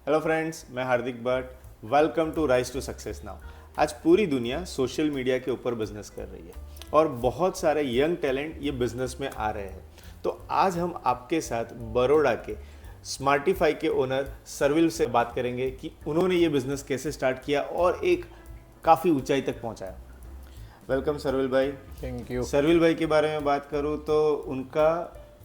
Hello friends, मैं Hardik Bhatt. Welcome to rise to success now. आज पूरी दुनिया सोशल मीडिया के ऊपर बिजनेस कर रही है और बहुत सारे यंग टैलेंट ये बिजनेस में आ रहे हैं। तो आज हम आपके साथ बड़ौदा के स्मार्टिफाई के ओनर सरविल से बात करेंगे कि उन्होंने ये बिजनेस कैसे स्टार्ट किया और एक काफ़ी ऊंचाई तक पहुंचाया। वेलकम सरविल भाई। Thank you. सरविल भाई के बारे में बात करूं तो उनका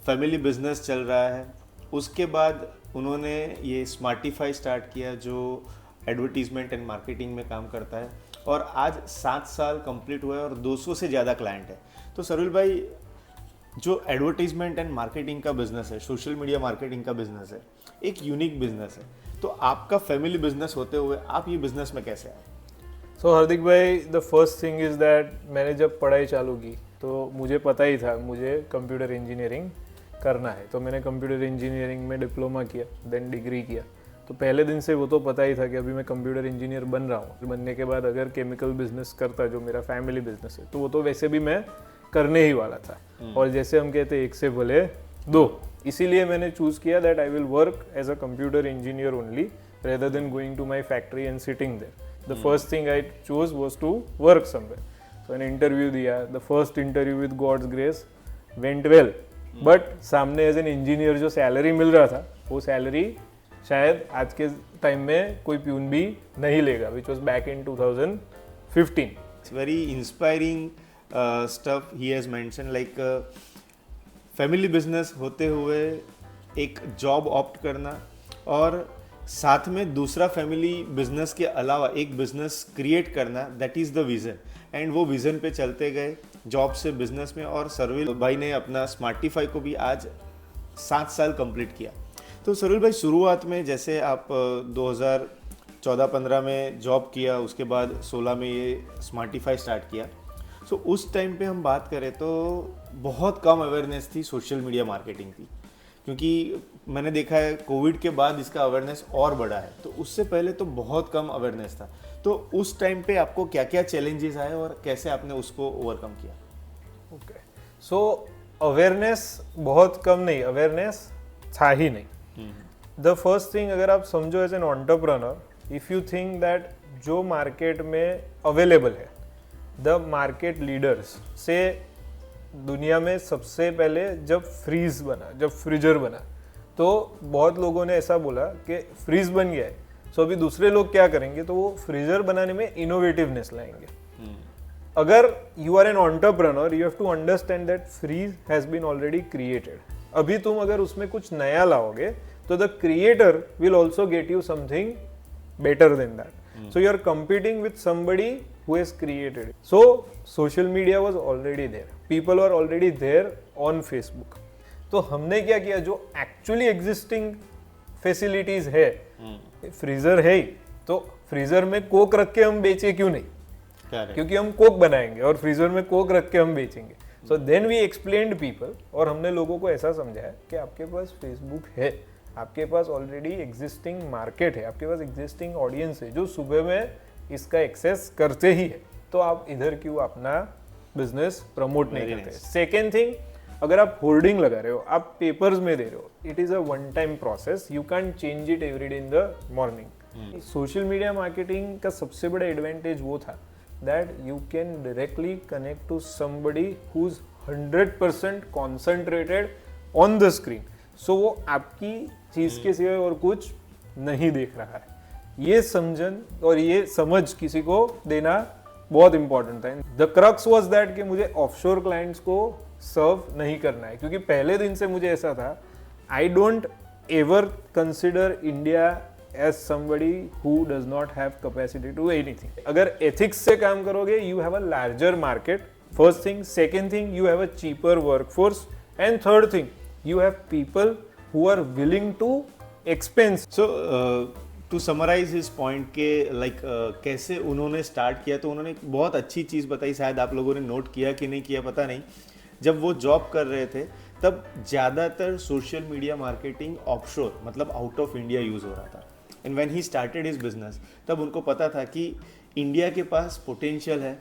फैमिली बिजनेस चल रहा है। उसके बाद उन्होंने ये स्मार्टिफाई स्टार्ट किया जो एडवर्टीजमेंट एंड मार्केटिंग में काम करता है और आज 7 साल कंप्लीट हुआ है और 200 से ज़्यादा क्लाइंट है। तो सरविल भाई, जो एडवर्टीजमेंट एंड मार्केटिंग का बिजनेस है, सोशल मीडिया मार्केटिंग का बिजनेस है, एक यूनिक बिजनेस है। तो आपका फैमिली बिजनेस होते हुए आप ये बिजनेस में कैसे आए? सो हार्दिक भाई, the first thing is that मैंने जब पढ़ाई चालू की तो मुझे पता ही था मुझे कंप्यूटर इंजीनियरिंग करना है। तो मैंने कंप्यूटर इंजीनियरिंग में डिप्लोमा किया, देन डिग्री किया। तो पहले दिन से वो तो पता ही था कि अभी मैं कंप्यूटर इंजीनियर बन रहा हूँ। बनने के बाद अगर केमिकल बिजनेस करता, जो मेरा फैमिली बिजनेस है, तो वो तो वैसे भी मैं करने ही वाला था। और जैसे हम कहते हैं, एक से भले दो। इसीलिए मैंने चूज़ किया that I will work as a computer engineer only rather than going to my factory and sitting there. The first thing I choose was to work somewhere. तो मैंने इंटरव्यू दिया। The first interview with God's grace went well, but सामने as an engineer जो salary मिल रहा था, वो salary शायद आज के टाइम में कोई प्यून भी नहीं लेगा, which was back in 2015। It's very inspiring stuff he has mention, like family business होते हुए एक जॉब ऑप्ट करना और साथ में दूसरा फैमिली बिजनेस के अलावा एक बिजनेस क्रिएट करना, that is the vision. And वो विज़न पे चलते गए जॉब से बिजनेस में, और सरविल भाई ने अपना स्मार्टिफाई को भी आज 7 साल कंप्लीट किया। तो सरविल भाई, शुरुआत में जैसे आप 2014-15 में जॉब किया, उसके बाद 16 में ये स्मार्टिफाई स्टार्ट किया। सो उस टाइम पे हम बात करें तो बहुत कम अवेयरनेस थी सोशल मीडिया मार्केटिंग की, क्योंकि मैंने देखा है कोविड के बाद इसका अवेयरनेस और बढ़ा है। तो उससे पहले तो बहुत कम अवेयरनेस था। तो उस टाइम पे आपको क्या क्या चैलेंजेस आए और कैसे आपने उसको ओवरकम किया? ओके, सो अवेयरनेस बहुत कम नहीं, अवेयरनेस था ही नहीं। द फर्स्ट थिंग, अगर आप समझो as an entrepreneur, if you think that जो मार्केट में अवेलेबल है, द मार्केट लीडर्स से दुनिया में सबसे पहले जब फ्रीज बना, जब फ्रीजर बना, तो बहुत लोगों ने ऐसा बोला कि फ्रीज बन गया है, सो अभी दूसरे लोग क्या करेंगे, तो वो फ्रीजर बनाने में इनोवेटिवनेस लाएंगे। अगर you are an entrepreneur, you have to understand that fridge has been already created. अभी तुम अगर उसमें कुछ नया लाओगे तो the creator will also get you something better than that. So you are competing with somebody who has created it. So social media was already there. People were already there on Facebook. तो हमने क्या किया, जो actually existing facilities है, freezer है ही, तो freezer में Coke रख के हम बेचे क्यों नहीं? क्योंकि हम कोक बनाएंगे और फ्रीजर में कोक रख के हम बेचेंगे। So then we explained people, और हमने लोगों को ऐसा समझाया कि आपके पास फेसबुक है, आपके पास ऑलरेडी एग्जिस्टिंग मार्केट है, आपके पास एग्जिस्टिंग ऑडियंस है जो सुबह में इसका एक्सेस करते ही है, तो आप इधर क्यों अपना बिजनेस प्रमोट नहीं करते? सेकेंड थिंग, अगर आप होर्डिंग लगा रहे हो, आप पेपर्स में दे रहे हो, it is a one time process, you can change it every day in the morning. Social media marketing का सबसे बड़ा एडवांटेज वो था that you can directly connect to somebody who is 100% concentrated on the screen. So वो आपकी चीज के सिवाय और कुछ नहीं देख रहा है। ये समझन और ये समझ किसी को देना बहुत इंपॉर्टेंट था। द क्रक्स वाज दैट कि मुझे ऑफशोर क्लाइंट्स को सर्व नहीं करना है, क्योंकि पहले दिन से मुझे ऐसा था, I don't ever consider India as somebody who does not have capacity to anything. अगर एथिक्स से काम करोगे, you have a larger market, first thing. Second thing, you have a cheaper workforce, and third thing, you have people who are willing to expense. So to summarize his point के कैसे उन्होंने start किया, तो उन्होंने एक बहुत अच्छी चीज़ बताई, शायद आप लोगों ने नोट किया कि नहीं किया पता नहीं। जब वो जॉब कर रहे थे तब ज़्यादातर सोशल मीडिया मार्केटिंग ऑफशोर, मतलब आउट ऑफ इंडिया यूज़ हो रहा था। And when he started his business, तब उनको पता था कि इंडिया के पास पोटेंशियल है,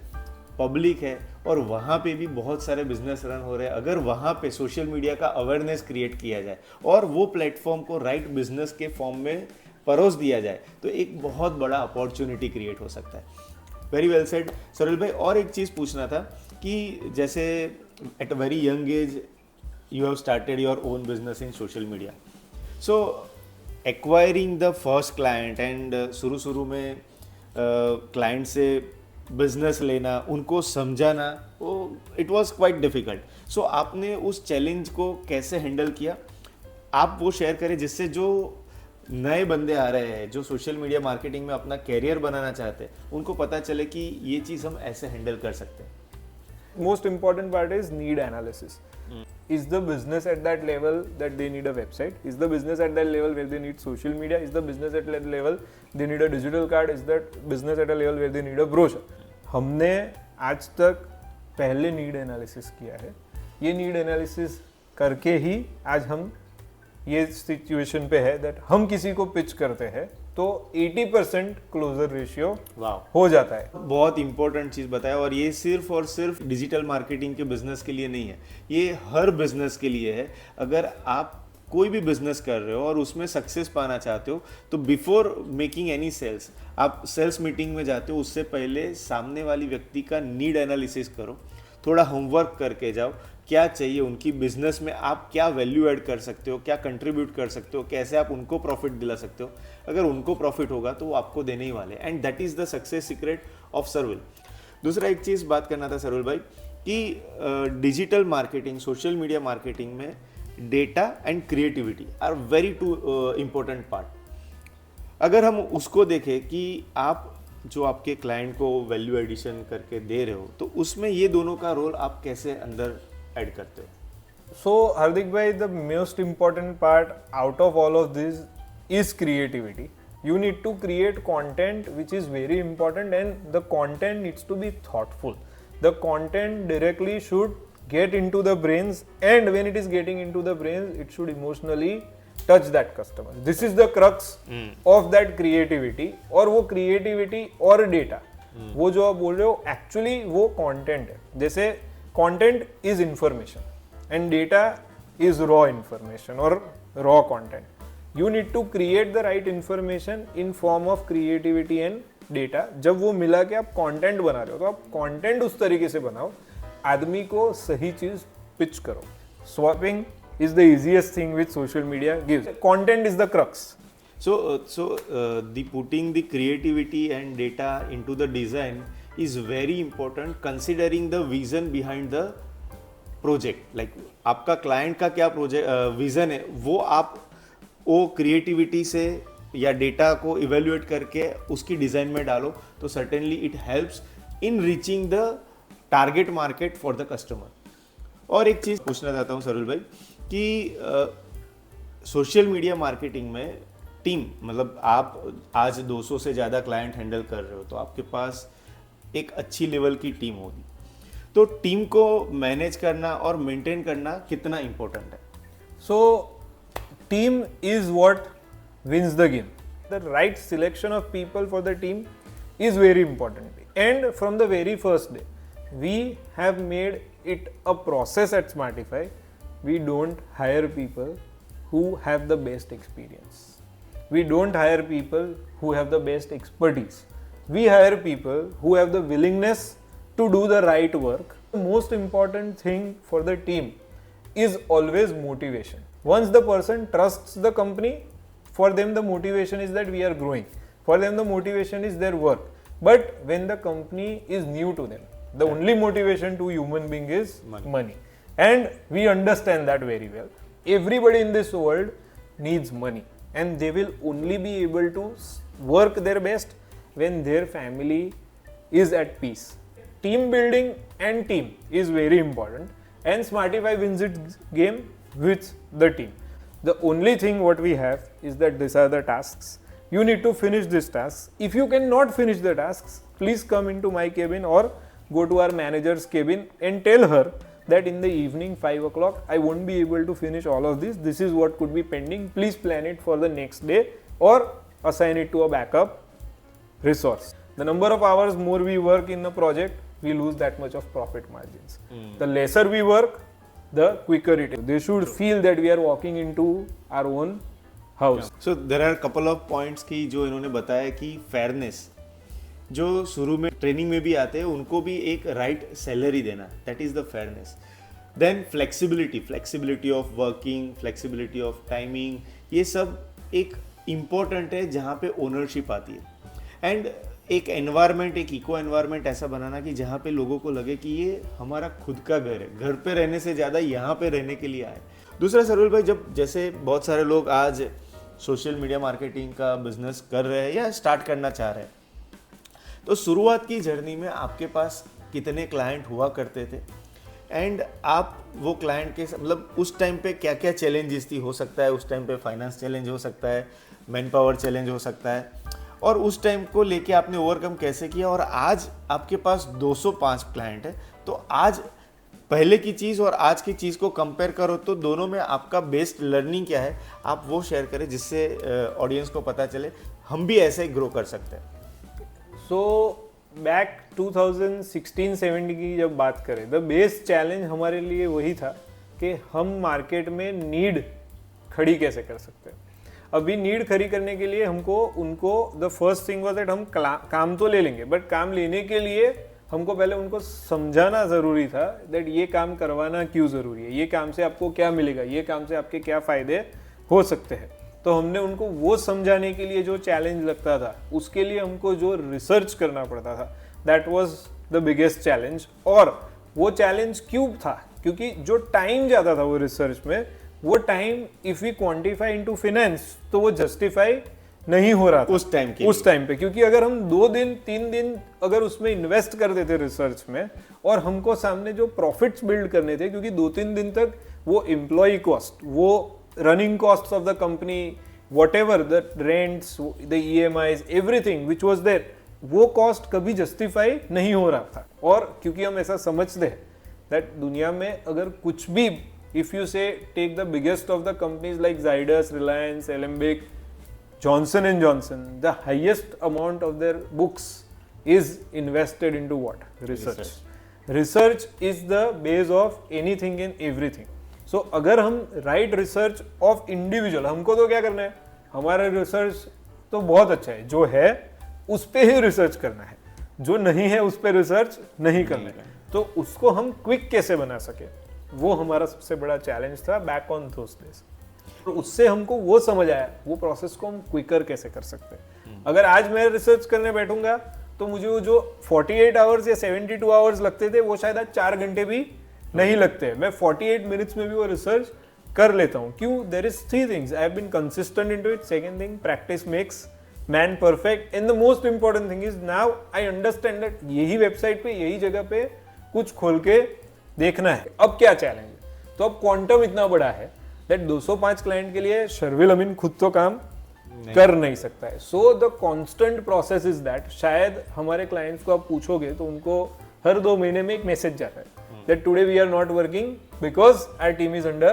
पब्लिक है, और वहाँ पे भी बहुत सारे बिजनेस रन हो रहे हैं। अगर वहाँ पे सोशल मीडिया का अवेयरनेस क्रिएट किया जाए और वो प्लेटफॉर्म को राइट बिजनेस के फॉर्म में परोस दिया जाए तो एक बहुत बड़ा अपॉर्चुनिटी क्रिएट हो सकता है. वेरी वेल सेड सरुल भाई. और एक चीज़ पूछना था कि जैसे at a very young age you have started your own business in social media. So acquiring the first client and शुरू में client से business लेना, उनको समझाना, वो it was quite difficult. So आपने उस challenge को कैसे handle किया? आप वो शेयर करें जिससे जो नए बंदे आ रहे हैं जो सोशल मीडिया मार्केटिंग में अपना कैरियर बनाना चाहते हैं उनको पता चले कि ये चीज़ हम ऐसे हैंडल कर सकते हैं. Most important part is need analysis. Is the business at that level that they need a website? Is the business at that level where they need social media? Is the business at that level they need a digital card? Is that business at a level where they need a brochure? हमने आज तक पहले need analysis किया है. ये need analysis करके ही आज हम ये सिचुएशन पे है दैट हम किसी को पिच करते हैं तो 80% क्लोजर रेशियो हो जाता है. बहुत इंपॉर्टेंट चीज़ बताया. और ये सिर्फ और सिर्फ डिजिटल मार्केटिंग के बिजनेस के लिए नहीं है, ये हर बिजनेस के लिए है. अगर आप कोई भी बिजनेस कर रहे हो और उसमें सक्सेस पाना चाहते हो तो बिफोर मेकिंग एनी सेल्स, आप सेल्स मीटिंग में जाते हो उससे पहले सामने वाली व्यक्ति का नीड एनालिसिस करो, थोड़ा होमवर्क करके जाओ. क्या चाहिए उनकी बिजनेस में, आप क्या वैल्यू ऐड कर सकते हो, क्या कंट्रीब्यूट कर सकते हो, कैसे आप उनको प्रॉफिट दिला सकते हो. अगर उनको प्रॉफिट होगा तो वो आपको देने ही वाले. And that is the success secret of सरुल. दूसरा एक चीज़ बात करना था सरुल भाई कि digital marketing, social media marketing में data and creativity are very too important part. अगर हम उसको देखें कि आप जो आपके क्लाइंट को वैल्यू एडिशन करके दे रहे हो तो उसमें ये दोनों का रोल आप कैसे अंदर ऐड करते हो? So Hardik bhai, the most important part out of all of this is creativity. You need to create content which is very important and the content needs to be thoughtful. The content directly should get into the brains and when it is getting into the brains, it should emotionally touch that customer. This is the crux of that creativity. और वो creativity और data, वो जो आप बोल रहे हो actually वो content है. जैसे content is information and data is raw information or raw content. You need to create the right information in form of creativity and data. जब वो मिला के आप content बना रहे हो तो आप content उस तरीके से बनाओ, आदमी को सही चीज पिच करो. Swapping is the easiest thing which social media gives. Content is the crux. So the putting the creativity and data into the design is very important considering the vision behind the project. Like आपका client का क्या project vision है वो आप वो creativity से या data को evaluate करके उसकी design में डालो तो certainly it helps in reaching the target market for the customer. और एक चीज़ पूछना चाहता हूँ सरुल भाई कि सोशल मीडिया मार्केटिंग में टीम, मतलब आप आज 200 से ज़्यादा क्लाइंट हैंडल कर रहे हो तो आपके पास एक अच्छी लेवल की टीम होगी, तो टीम को मैनेज करना और मेंटेन करना कितना इम्पोर्टेंट है? So team is what wins the game. The right selection of people for the team is very important. And from the very first day, we have made it a process at Smartify. We don't hire people who have the best experience. We don't hire people who have the best expertise. We hire people who have the willingness to do the right work. The most important thing for the team is always motivation. Once the person trusts the company, for them the motivation is that we are growing. For them the motivation is their work. But when the company is new to them, the only motivation to human being is money. And we understand that very well. Everybody in this world needs money and they will only be able to work their best when their family is at peace. Team building and team is very important and Smartify wins its game with the team. The only thing what we have is that these are the tasks. You need to finish these tasks. If you cannot finish the tasks, please come into my cabin or go to our manager's cabin and tell her that in the evening 5 o'clock I won't be able to finish all of this. This is what could be pending. Please plan it for the next day or assign it to a backup resource. The number of hours more we work in a project, we lose that much of profit margins. The lesser we work, the quicker it is. They should feel that we are walking into our own house. So there are couple of points की जो इन्होंने बताया कि fairness, जो शुरू में training में भी आते हैं उनको भी एक राइट सैलरी देना, that is the fairness. Then flexibility of working, flexibility of timing, ये सब एक इम्पोर्टेंट है जहाँ पे ओनरशिप आती है। एंड एक एनवायरनमेंट, एक इको एनवायरनमेंट ऐसा बनाना कि जहाँ पे लोगों को लगे कि ये हमारा खुद का घर है, घर पे रहने से ज़्यादा यहाँ पे रहने के लिए आए। दूसरा सरवल भाई, जब जैसे बहुत सारे लोग आज सोशल मीडिया मार्केटिंग का बिजनेस कर रहे हैं या स्टार्ट करना चाह रहे हैं, तो शुरुआत की जर्नी में आपके पास कितने क्लाइंट हुआ करते थे एंड आप वो क्लाइंट के मतलब उस टाइम पे क्या क्या चैलेंजेस थी? हो सकता है उस टाइम पे फाइनेंस चैलेंज हो सकता है, मैन पावर चैलेंज हो सकता है, और उस टाइम को लेके आपने ओवरकम कैसे किया? और आज आपके पास 205 क्लाइंट है, तो आज पहले की चीज़ और आज की चीज़ को कंपेयर करो तो दोनों में आपका बेस्ट लर्निंग क्या है, आप वो शेयर करें जिससे ऑडियंस को पता चले हम भी ऐसे ग्रो कर सकते हैं। सो बैक 2016-17 की जब बात करें, द बेस्ट चैलेंज हमारे लिए वही था कि हम मार्केट में नीड खड़ी कैसे कर सकते हैं। अभी नीड खड़ी करने के लिए उनको the first thing was that हम काम तो ले लेंगे, बट काम लेने के लिए हमको पहले उनको समझाना ज़रूरी था दैट ये काम करवाना क्यों ज़रूरी है, ये काम से आपको क्या मिलेगा, ये काम से आपके क्या फ़ायदे हो सकते हैं। तो हमने उनको वो समझाने के लिए जो चैलेंज लगता था, उसके लिए हमको जो रिसर्च करना पड़ता था, that was the biggest challenge. और वो चैलेंज क्यों था? क्योंकि जो टाइम जाता था वो रिसर्च में, वो time if we quantify into finance तो वो जस्टिफाई नहीं हो रहा था उस टाइम पे। क्योंकि अगर हम 2 दिन 3 दिन अगर उसमें इन्वेस्ट कर देते रिसर्च में, और हमको सामने जो प्रॉफिट्स बिल्ड करने थे, क्योंकि 2-3 दिन तक वो एम्प्लॉय कॉस्ट, वो running costs of the company, whatever the rents, the EMIs, everything which was there, वो cost कभी justify नहीं हो रहा था। और क्योंकि हम ऐसा समझते हैं that दुनिया में अगर कुछ भी, if you say take the biggest of the companies like Zydus, Reliance, Alembic, Johnson and Johnson, the highest amount of their books is invested into what? Research. Research is the base of anything and everything. सो अगर हम right research of individual, हमको तो क्या करना है, हमारा research तो बहुत अच्छा है, जो है उस पर ही रिसर्च करना है, जो नहीं है उस पर रिसर्च नहीं करना है। तो उसको हम क्विक कैसे बना सके, वो हमारा सबसे बड़ा चैलेंज था बैक ऑन दोस डेज। तो उससे हमको वो समझ आया, वो प्रोसेस को हम क्विकर कैसे कर सकते हैं। अगर आज मैं रिसर्च करने बैठूंगा तो मुझे वो जो 48 आवर्स या 72 आवर्स लगते थे, वो शायद आज 4 घंटे भी नहीं लगते। मैं 48 मिनट्स में भी वो रिसर्च कर लेता हूँ। क्यों? There is 3 things, I have been consistent into it. Second thing, practice makes man perfect, and the most important thing is now I understand that यही वेबसाइट पे, यही जगह पे कुछ खोल के देखना है। अब क्या चैलेंज है? तो अब क्वांटम इतना बड़ा है दैट 205 क्लाइंट के लिए शर्विल अमीन खुद तो काम कर नहीं सकता है। So the constant process is that, शायद हमारे क्लाइंट्स को आप पूछोगे तो उनको हर 2 महीने में एक मैसेज जाता है that today we are not working because our team is under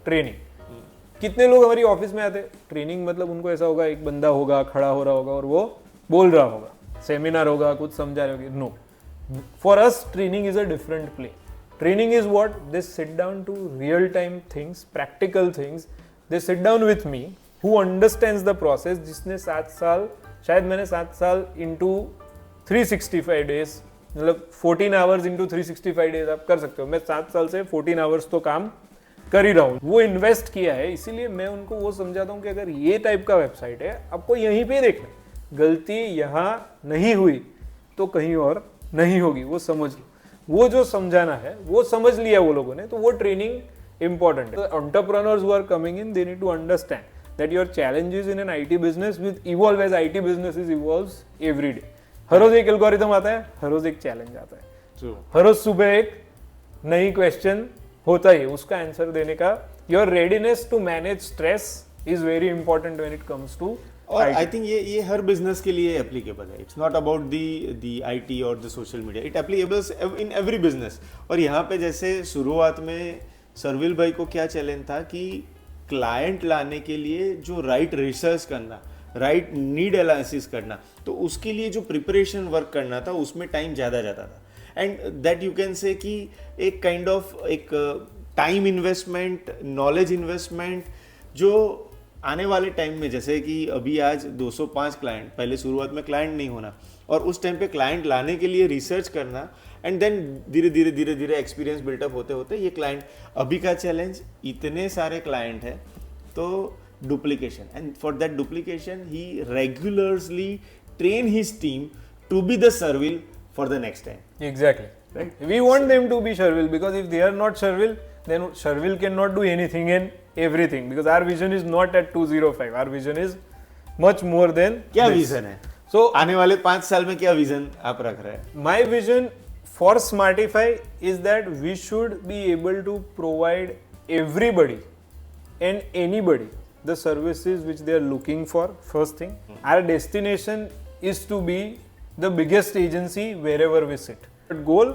training। कितने लोग हमारी ऑफिस में आते? ट्रेनिंग मतलब उनको ऐसा होगा, एक बंदा होगा, खड़ा हो रहा होगा और वो बोल रहा होगा, सेमिनार होगा, कुछ समझा रहे होगे। No, for us training is a different play. Training is what? They sit down to real time things, practical things. They sit down with me who understands the process, जिसने 7 साल, शायद मैंने 7 साल इंटू 365 डेज, मतलब 14 hours into 365 days आप कर सकते हो। मैं 7 साल से 14 आवर्स तो काम कर ही रहा हूँ, वो इन्वेस्ट किया है। इसीलिए मैं उनको वो समझाता हूँ कि अगर ये टाइप का वेबसाइट है, आपको यहीं पे देखना है, गलती यहाँ नहीं हुई तो कहीं और नहीं होगी, वो समझ लो। वो जो समझाना है वो समझ लिया वो लोगों ने, तो वो ट्रेनिंग इंपॉर्टेंट है। Entrepreneurs who are coming in, they need to understand that your challenges in an IT business will evolve as IT business evolves every day. हर रोज एक एल्गोरिथम आता है, हर रोज एक चैलेंज आता है, हर रोज सुबह एक नई क्वेश्चन होता ही, उसका आंसर देने का your readiness to manage stress is very important when it comes to. और आई थिंक ये हर बिजनेस के लिए एप्लीकेबल है। It's not about the IT और the social media, it applicable in every business. और यहाँ पे जैसे शुरुआत में सरविल भाई को क्या चैलेंज था कि क्लाइंट लाने के लिए जो राइट रिसर्च करना, राइट नीड एनालिसिस करना, तो उसके लिए जो प्रिपरेशन वर्क करना था उसमें टाइम ज़्यादा जाता था। And that you can say कि एक काइंड ऑफ एक टाइम इन्वेस्टमेंट, नॉलेज इन्वेस्टमेंट जो आने वाले टाइम में, जैसे कि अभी आज 205 क्लाइंट, पहले शुरुआत में क्लाइंट नहीं होना, और उस टाइम पे क्लाइंट लाने के लिए रिसर्च करना, एंड देन धीरे धीरे एक्सपीरियंस बिल्टअप होते होते ये क्लाइंट, अभी का चैलेंज इतने सारे क्लाइंट है तो duplication, and for that duplication ही regularly train his team to be the survival for the next time. Exactly. Right. We want them to be Sherville, because if they are not Sherville, then Sherville cannot do anything and everything, because our vision is not at 205. Our vision is much more than क्या this. Vision है? So आने वाले 5 साल में क्या vision आप रख रहे हैं? my vision for Smartify is that we should be able to provide everybody and anybody the services which they are looking for. First thing, our destination is to be the biggest agency wherever we sit. But goal,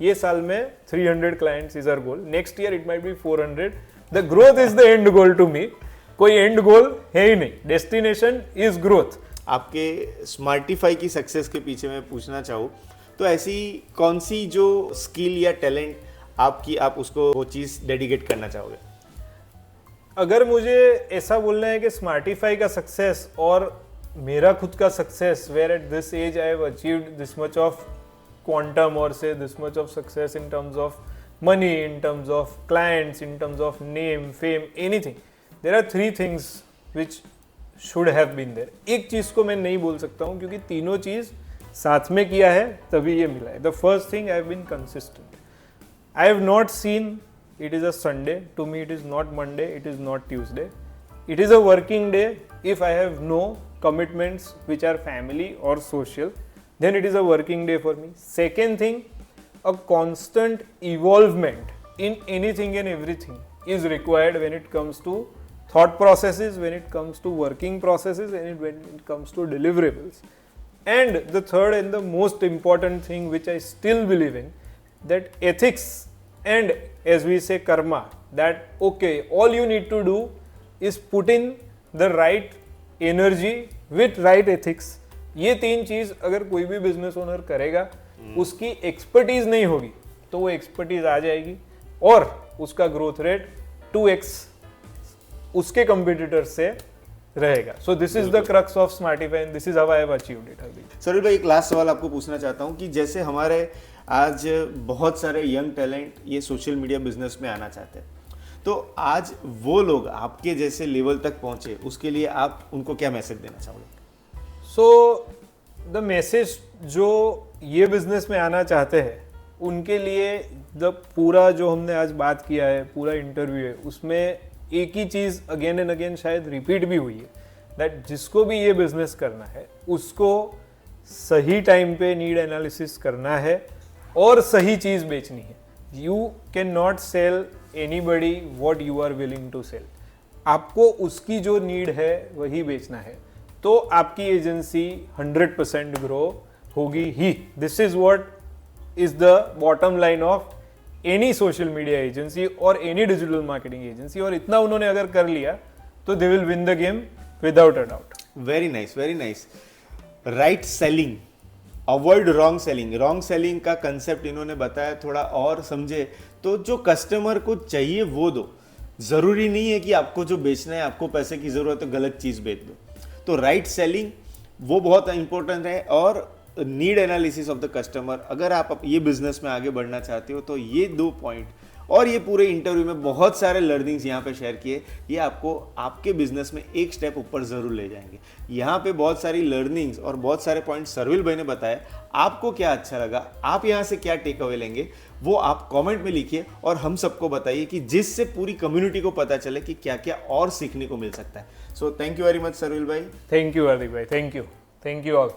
ये साल में 300 clients is our goal. Next year it might be 400. The growth is the end goal to me. कोई end goal है ही नहीं. Destination is growth. आपके Smartify की success के पीछे मैं पूछना चाहूँ तो ऐसी कौन सी जो स्किल या टैलेंट आपकी, आप उसको वो चीज़ डेडिकेट करना चाहोगे? अगर मुझे ऐसा बोलना है कि स्मार्टिफाई का सक्सेस और मेरा खुद का success, where at this age I have achieved this much of quantum, or say this much of success in terms of money, in terms of clients, in terms of name, fame, anything. There are 3 things which should have been there. एक चीज को मैं नहीं बोल सकता हूँ क्योंकि तीनों चीज साथ में किया है तभी ये मिला है. The first thing, I have been consistent. I have not seen it is a Sunday. To me it is not Monday, it is not Tuesday. It is a working day. If I have no commitments which are family or social, then it is a working day for me. Second thing, a constant evolvement in anything and everything is required when it comes to thought processes, when it comes to working processes, and when it comes to deliverables. And the third and the most important thing which I still believe in, that ethics and, as we say, karma, that okay, all you need to do is put in the right energy with right ethics. ये 3 चीज अगर कोई भी business owner करेगा, उसकी expertise नहीं होगी तो वो एक्सपर्टीज आ जाएगी और उसका ग्रोथ रेट 2x उसके कंपटीटर से रहेगा. So this is the crux of Smartify and this is how I have achieved it. Sir भाई, एक लास्ट सवाल आपको पूछना चाहता हूँ कि जैसे हमारे आज बहुत सारे यंग टैलेंट ये सोशल मीडिया बिजनेस में आना चाहते हैं, तो आज वो लोग आपके जैसे लेवल तक पहुंचे, उसके लिए आप उनको क्या मैसेज देना चाहोगे? सो द मैसेज जो ये बिजनेस में आना चाहते हैं उनके लिए, द पूरा जो हमने आज बात किया है, पूरा इंटरव्यू है, उसमें एक ही चीज़ अगेन एंड अगेन शायद रिपीट भी हुई है, दैट जिसको भी ये बिजनेस करना है उसको सही टाइम पे नीड एनालिसिस करना है और सही चीज़ बेचनी है. You can not sell anybody what you are willing to sell. आपको उसकी जो नीड है वही बेचना है, तो आपकी एजेंसी 100% ग्रो होगी ही. This is what is the bottom line of any social media agency और एनी डिजिटल मार्केटिंग एजेंसी. और इतना उन्होंने अगर कर लिया तो they will win the game without a doubt. Very nice, very nice. Right selling, avoid wrong selling. Wrong selling का concept इन्होंने बताया, थोड़ा और समझे तो जो कस्टमर को चाहिए वो दो. जरूरी नहीं है कि आपको जो बेचना है, आपको पैसे की जरूरत है, गलत चीज बेच दो. तो राइट सेलिंग वो बहुत इंपॉर्टेंट है. और need analysis of the customer, अगर आप ये बिजनेस में आगे बढ़ना चाहते हो तो ये 2 पॉइंट, और ये पूरे इंटरव्यू में बहुत सारे लर्निंग्स यहाँ पे शेयर किए, ये आपको आपके बिजनेस में एक स्टेप ऊपर जरूर ले जाएंगे. यहाँ पे बहुत सारी लर्निंग्स और बहुत सारे पॉइंट सर्विल भाई ने बताए. आपको क्या अच्छा लगा, आप यहाँ से क्या टेक अवे लेंगे, वो आप कमेंट में लिखिए और हम सबको बताइए कि जिससे पूरी कम्युनिटी को पता चले कि क्या क्या और सीखने को मिल सकता है. So thank you very much सर्विल भाई. थैंक यू हार्दिक भाई. Thank you all.